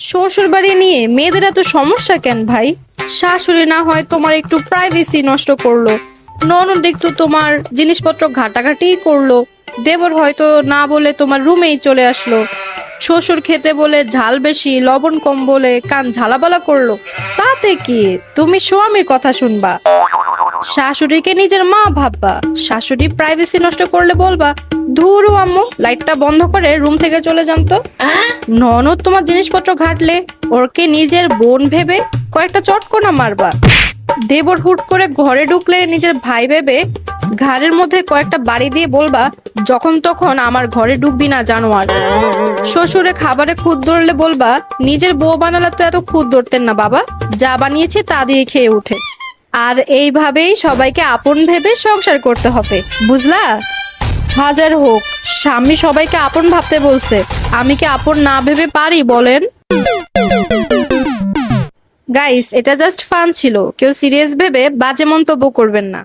শ্বশুর বাড়ি নিয়ে মেয়েদের এত সমস্যা কেন ভাই? শাশুড়ি না হয় তোমার একটু প্রাইভেসি নষ্ট করলো, ননদ একটু তোমার জিনিসপত্র ঘাটাঘাটি করলো, দেবর হয়তো না বলে তোমার রুমেই চলে আসলো, শ্বশুর খেতে বলে ঝাল বেশি লবণ কম বলে কান ঝালাবালা করলো, তাতে কি তুমি স্বামীর কথা শুনবা? শাশুড়িকে নিজের মা ভাববা, শাশুড়ি প্রাইভেসি নষ্ট করলে বলবা ধুরু আম্মু লাইটটা বন্ধ করে রুম থেকে চলে যান তো। ননদ তোমার জিনিসপত্র ঘাটলে ওরকে নিজের বোন ভেবে কয়েকটা চটকনা মারবা। দেবর হুট করে ঘরে ঢুকলে নিজের ভাই ভেবে ঘাড়ের মধ্যে কয়েকটা বাড়ি দিয়ে বলবা যখন তখন আমার ঘরে ঢুকবি না জানোয়ার। শ্বশুরে খাবারে খুদ ধরলে বলবা নিজের বউ বানালে তো এত খুদ ধরতেন না বাবা, যা বানিয়েছে তা দিয়ে খেয়ে উঠে। আর এইভাবেই সবাইকে আপন ভেবে সংসার করতে হবে, বুঝলা? হাজার হোক স্বামী সবাইকে আপন ভাবতে বলছে, আমি কি আপন না ভেবে পারি বলেন? গাইস, এটা জাস্ট ফান ছিল, কেউ সিরিয়াস ভেবে বাজে মন্তব্য করবেন না।